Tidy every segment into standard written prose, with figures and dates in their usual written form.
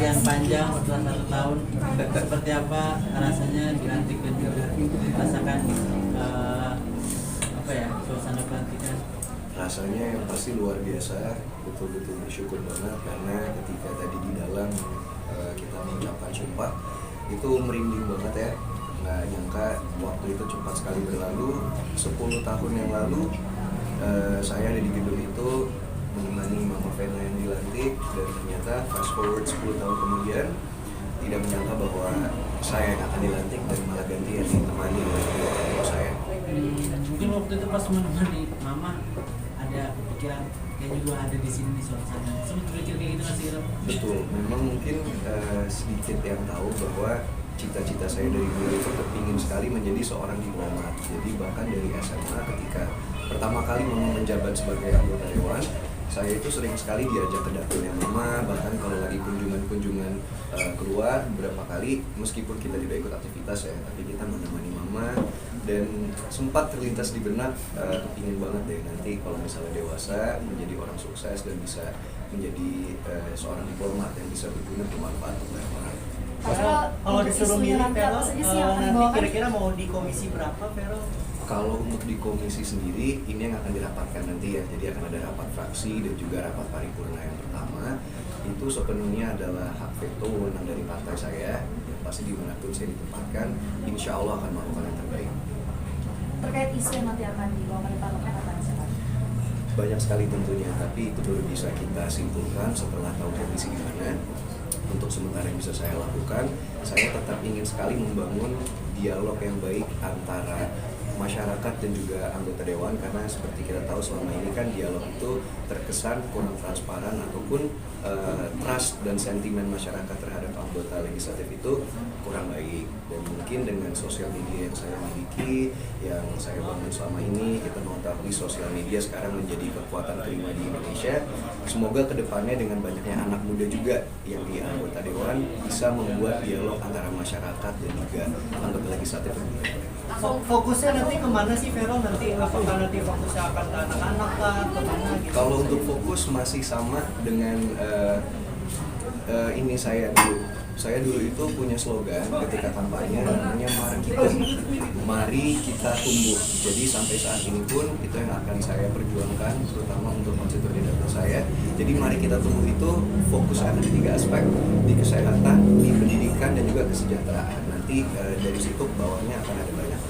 sekian panjang setelah 1 tahun, seperti apa rasanya dilantik dan juga rasakan suasana pelantikan? Rasanya yang pasti luar biasa, betul-betul bersyukur banget karena ketika tadi di dalam kita mengucapkan sumpah itu merinding banget ya. Nggak nyangka waktu itu cepat sekali berlalu. 10 tahun yang lalu saya ada di gedung itu menemani Mama Vena yang dilantik, dan ternyata fast forward 10 tahun kemudian tidak menyangka bahwa saya yang akan dilantik dan malah gantian ditemani oleh kedua orang tua saya. Mungkin waktu itu pas menemani Mama ada pikiran kayaknya gue ada di sini di suasana. Sempat berpikir kayak gitu nggak sih, Ram? Betul, memang mungkin sedikit yang tahu bahwa cita-cita saya dari dulu itu kepingin sekali menjadi seorang diplomat. Jadi bahkan dari SMA ketika pertama kali Mama menjabat sebagai anggota dewan, saya itu sering sekali diajak ke dapurnya Mama, bahkan kalau lagi kunjungan-kunjungan keluar beberapa kali, meskipun kita tidak ikut aktivitas ya, tapi kita menemani Mama. Dan sempat terlintas di benak, kepingin banget deh nanti kalau misalnya dewasa menjadi orang sukses dan bisa menjadi seorang diplomat yang bisa berguna bermanfaat untuk banyak orang. Kalau disuruh milih Vero, nanti kira-kira mau di komisi berapa Vero? Kalau untuk di komisi sendiri, ini yang akan dirapatkan nanti ya. Jadi akan ada rapat fraksi dan juga rapat paripurna yang pertama. Itu sepenuhnya adalah hak veto wewenang dari partai saya. Yang pasti dimanapun saya ditempatkan, insya Allah akan melakukan yang terbaik. Terkait isu yang nanti akan dibawa oleh parlemen apa saja? Banyak sekali tentunya, tapi itu baru bisa kita simpulkan setelah tahu kondisi di mana. Untuk sementara yang bisa saya lakukan, saya tetap ingin sekali membangun dialog yang baik antara masyarakat dan juga anggota dewan, karena seperti kita tahu selama ini kan dialog itu terkesan kurang transparan ataupun trust dan sentimen masyarakat terhadap anggota legislatif itu kurang baik. Dan mungkin dengan sosial media yang saya miliki, yang saya bangun selama ini, kita mengetahui sosial media sekarang menjadi kekuatan kelima di Indonesia. Semoga kedepannya dengan banyaknya anak muda juga yang di anggota dewan bisa membuat dialog antara masyarakat dan juga anggota legislatif lebih baik. Fokusnya nanti kemana sih Vero? Nanti apakah nanti fokusnya akan ke anak-anak lah, kemana gitu? Kalau untuk fokus masih sama dengan ini saya dulu itu punya slogan ketika kampanye namanya mari kita tumbuh. Jadi sampai saat ini pun itu yang akan saya perjuangkan, terutama untuk konstituen di dapil saya. Jadi mari kita tumbuh itu fokus ada di 3 aspek, di kesehatan, di pendidikan, dan juga kesejahteraan. Nanti dari situ bawahnya akan ada banyak.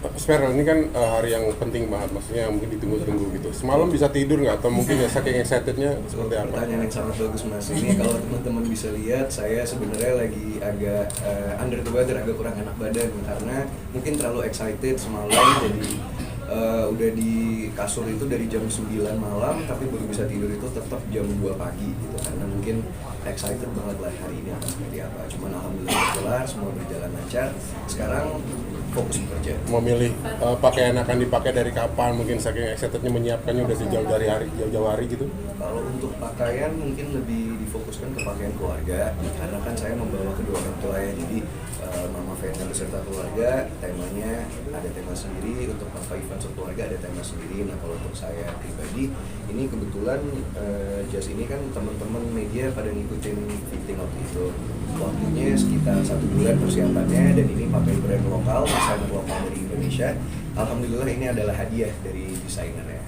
Vero, ini kan hari yang penting banget, maksudnya mungkin ditunggu-tunggu gitu. Semalam bisa tidur nggak? Atau mungkin ya saking excitednya seperti apa? Pertanyaan yang sangat bagus Mas. Ini kalau teman-teman bisa lihat, saya sebenarnya lagi agak under the weather, agak kurang enak badan karena mungkin terlalu excited semalam. Jadi udah di kasur itu dari jam 9 malam, tapi baru bisa tidur itu tetap jam 2 pagi gitu. Karena mungkin excited banget lah hari ini akan seperti apa. Cuman alhamdulillah kelar, semua berjalan lancar. Sekarang fokus bekerja. Mau milih pakaian akan dipakai dari kapan? Mungkin saking excitednya menyiapkannya udah jauh-jauh hari gitu. Kalau untuk pakaian mungkin lebih difokuskan ke pakaian keluarga, karena kan saya membawa kedua orang tua ya. Jadi Mama Vena beserta keluarga, temanya ada tema sendiri. Untuk Papa Ivan sekeluarga ada tema sendiri. Nah kalau untuk saya pribadi, ini kebetulan jas ini kan teman-teman media pada ngikutin fitting waktu itu. Waktunya sekitar 1 bulan persiapannya, dan ini pakai brand lokal, desainer lokal dari Indonesia. Alhamdulillah ini adalah hadiah dari desainernya.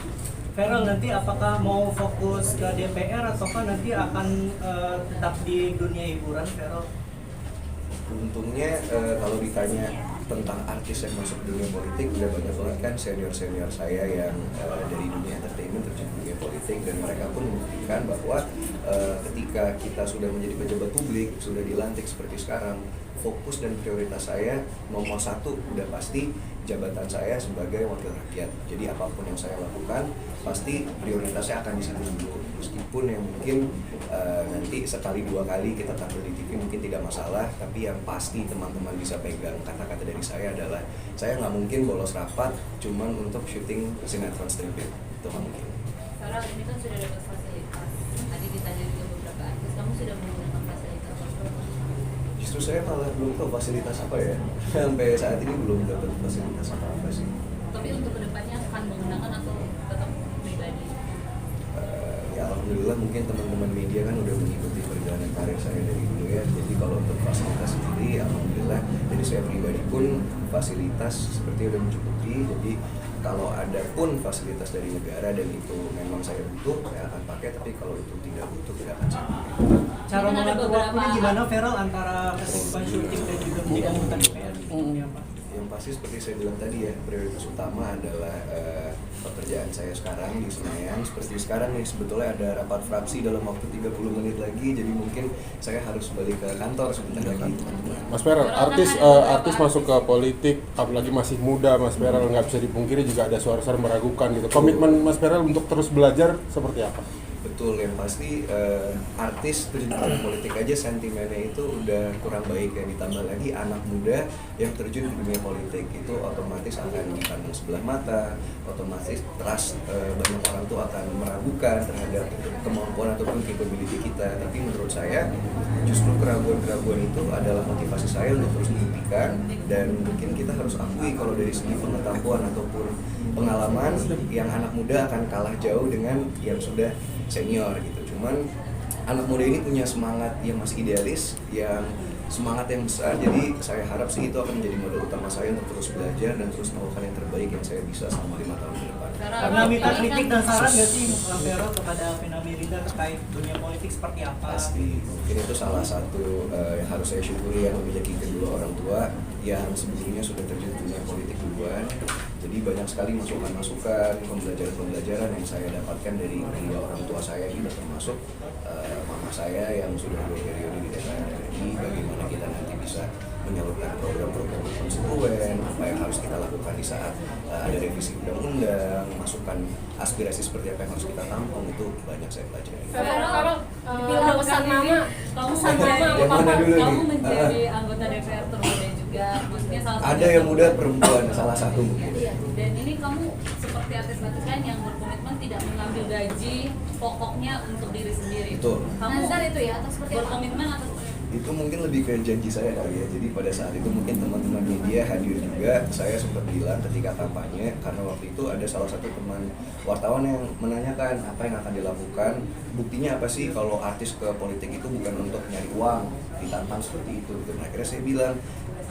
Vero, nanti apakah mau fokus ke DPR ataukah nanti akan tetap di dunia hiburan Vero? Untungnya kalau ditanya tentang artis yang masuk dunia politik, udah banyak banget kan senior-senior saya yang dari dunia entertainment terjun ke dunia politik, dan mereka pun membuktikan bahwa ketika kita sudah menjadi pejabat publik, sudah dilantik seperti sekarang, fokus dan prioritas saya nomor 1 udah pasti jabatan saya sebagai wakil rakyat. Jadi apapun yang saya lakukan pasti prioritasnya akan di situ dulu. Meskipun yang mungkin nanti sekali 2 kali kita tampil di TV mungkin tidak masalah, tapi yang pasti teman-teman bisa pegang kata-kata dari saya adalah saya nggak mungkin bolos rapat cuman untuk syuting sinetron striptease. Itu nggak mungkin. Karena ini kan sudah dapat fasilitas. Tadi ditanya juga beberapa artis, kamu sudah menggunakan fasilitas apa? Justru saya malah belum tahu fasilitas apa ya. Sampai saat ini belum dapat fasilitas apa-apa sih. Tapi untuk kedepannya akan menggunakan atau tetap pribadi? Ya alhamdulillah mungkin teman-teman media kan udah mengikuti perjalanan karir saya dari dulu ya. Jadi kalau untuk fasilitas sendiri, alhamdulillah dari saya pribadi pun fasilitas seperti udah mencukupi. Jadi kalau ada pun fasilitas dari negara dan itu memang saya butuh, saya akan pakai. Tapi kalau itu tidak butuh, tidak akan saya pakai. Cara Mungkin ada mengatur beberapa- waktunya gimana Feral antara kesibukan syuting dan juga menjadi anggota DPR? Ya, Pak. Yang pasti seperti saya bilang tadi ya, prioritas utama adalah pekerjaan saya sekarang di Senayan. Seperti sekarang nih, sebetulnya ada rapat fraksi dalam waktu 30 menit lagi, jadi mungkin saya harus balik ke kantor sebentar lagi, teman-teman. Mas Peral, artis masuk ke politik, apalagi masih muda, Mas Peral nggak bisa dipungkiri juga ada suara-suara meragukan gitu. Komitmen Mas Peral untuk terus belajar seperti apa? Betul, yang pasti artis terjun ke politik aja sentimennya itu udah kurang baik ya, ditambah lagi anak muda yang terjun ke dunia politik itu otomatis akan dipandang sebelah mata, otomatis trust banyak orang tuh akan meragukan terhadap kemampuan ataupun capability kita. Tapi menurut saya justru keraguan-keraguan itu adalah motivasi saya untuk terus membuktikan, dan mungkin kita harus akui kalau dari segi pengetahuan ataupun pengalaman yang anak muda akan kalah jauh dengan yang sudah senior gitu. Cuman anak muda ini punya semangat yang masih idealis, yang semangat yang besar. Jadi saya harap sih itu akan menjadi modal utama saya untuk terus belajar dan terus melakukan yang terbaik yang saya bisa selama 5 tahun ke depan. Karena minta kritik dan saran nggak sih Bang Feral kepada Vena Melinda terkait dunia politik seperti apa? Pasti, mungkin itu salah satu yang harus saya syukuri, yang memiliki kedua orang tua yang sebelumnya sudah terjun di dunia politik duluan. Jadi banyak sekali masukan-masukan, pembelajaran-pembelajaran yang saya dapatkan dari kedua orang tua saya ini, termasuk mama saya yang sudah berperiode di DPR RI, bagaimana kita nanti bisa menyalurkan program-program konstituen, apa yang harus kita lakukan di saat ada revisi undang-undang, masukan aspirasi seperti apa yang harus kita tampung, itu banyak saya pelajari. Feral, Bilang pesan mama. kamu Pesan menjadi Yang mana dulu kamu nih? menjadi anggota DPR termuda juga, maksudnya salah satu Ada yang muda perempuan, salah satu mungkin. Dan ini kamu seperti artis batik lain yang berkomitmen tidak mengambil gaji pokoknya untuk diri sendiri. Betul. Kamu Nazar itu ya atau seperti apa? berkomitmen atau seperti apa? Itu mungkin lebih ke janji saya kali ya. Jadi pada saat itu mungkin teman-teman media hadir juga. Saya sempat bilang ketika kampanye, karena waktu itu ada salah satu teman wartawan yang menanyakan apa yang akan dilakukan. Buktinya apa sih kalau artis ke politik itu bukan untuk nyari uang, ditantang seperti itu. Dan akhirnya saya bilang,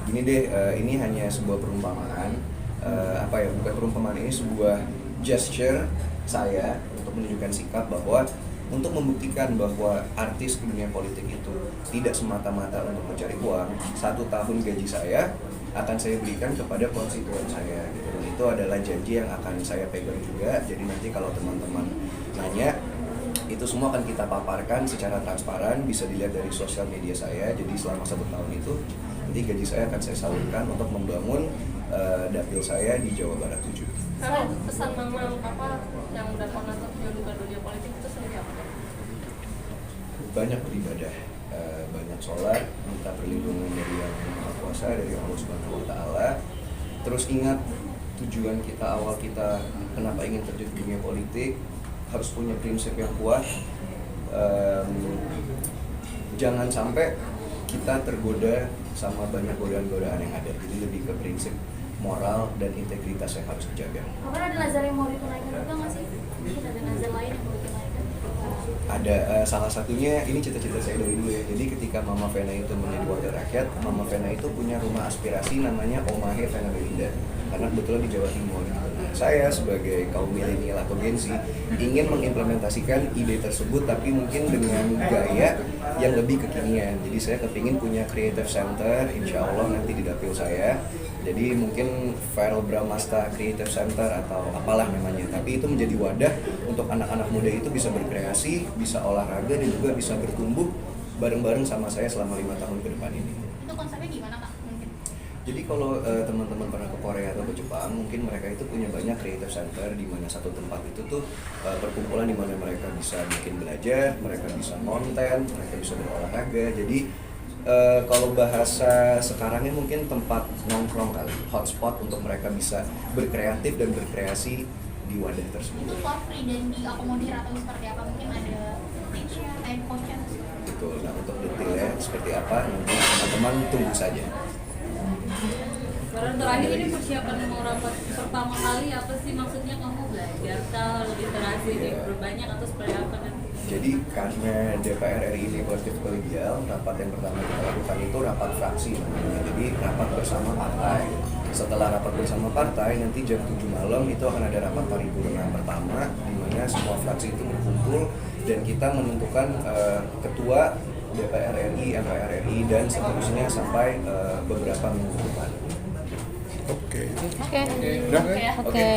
gini deh, ini hanya sebuah perumpamaan. Bukan perumpamaan, ini sebuah gesture saya untuk menunjukkan sikap bahwa untuk membuktikan bahwa artis di dunia politik itu tidak semata-mata untuk mencari uang, 1 tahun gaji saya akan saya berikan kepada konstituen saya gitu. Dan itu adalah janji yang akan saya pegang juga. Jadi nanti kalau teman-teman nanya, itu semua akan kita paparkan secara transparan, bisa dilihat dari sosial media saya. Jadi selama 1 tahun itu nanti gaji saya akan saya salurkan untuk membangun dapil saya di Jawa Barat 7. Karena pesan mama apa yang udah pernah terjun ke dunia politik itu seperti apa? Banyak beribadah, banyak sholat, minta perlindungan dari Yang Maha Kuasa, dari Allah Subhanahu Wa Taala. Terus ingat tujuan kita, awal kita kenapa ingin terjun ke dunia politik, harus punya prinsip yang kuat. Jangan sampai kita tergoda sama banyak godaan-godaan yang ada. Jadi lebih ke prinsip moral dan integritas yang harus dijaga. Kapan ada nazar yang mau ditunaikan juga nggak sih? Mungkin ada nazar lain yang mau ditunaikan? Ada salah satunya, ini cita-cita saya dari dulu ya. Jadi ketika Mama Vena itu menjadi wakil rakyat, Mama Vena itu punya rumah aspirasi namanya Omahe Vena Melinda, karena kebetulan di Jawa Timur. Nah, saya sebagai kaum milenial atau Gen Z ingin mengimplementasikan ide tersebut, tapi mungkin dengan gaya yang lebih kekinian. Jadi saya kepingin punya creative center, insya Allah nanti di dapil saya. Jadi mungkin Feral Bramasta Creative Center atau apalah namanya. Tapi itu menjadi wadah untuk anak-anak muda itu bisa berkreasi, bisa olahraga, dan juga bisa bertumbuh bareng-bareng sama saya selama 5 tahun ke depan ini. Itu konsepnya gimana Kak? Mungkin. Jadi kalau teman-teman pernah ke Korea atau ke Jepang, mungkin mereka itu punya banyak creative center di mana satu tempat itu tuh perkumpulan di mana mereka bisa bikin belajar, mereka bisa konten, mereka bisa berolahraga. Jadi kalau bahasa sekarangnya mungkin tempat nongkrong kali, hotspot untuk mereka bisa berkreatif dan berkreasi di wadah tersebut. Itu for free dan diakomodir atau seperti apa? Mungkin ada teach-nya, coach-nya. Betul. Nah untuk detailnya seperti apa nanti teman-teman tunggu saja. Karena terakhir ini persiapan mau rapat pertama kali apa sih, maksudnya kamu belajar kah, literasi diperbanyak atau seperti apa nanti? Jadi karena DPR RI ini kolektif kolegial, rapat yang pertama kita lakukan itu rapat fraksi namanya. Jadi rapat bersama partai. Setelah rapat bersama partai, nanti jam 7 malam itu akan ada rapat paripurna pertama, di mana semua fraksi itu berkumpul dan kita menentukan ketua DPR RI, MPR RI, dan seterusnya sampai beberapa minggu depan. Oke. Oke. Udah? Oke.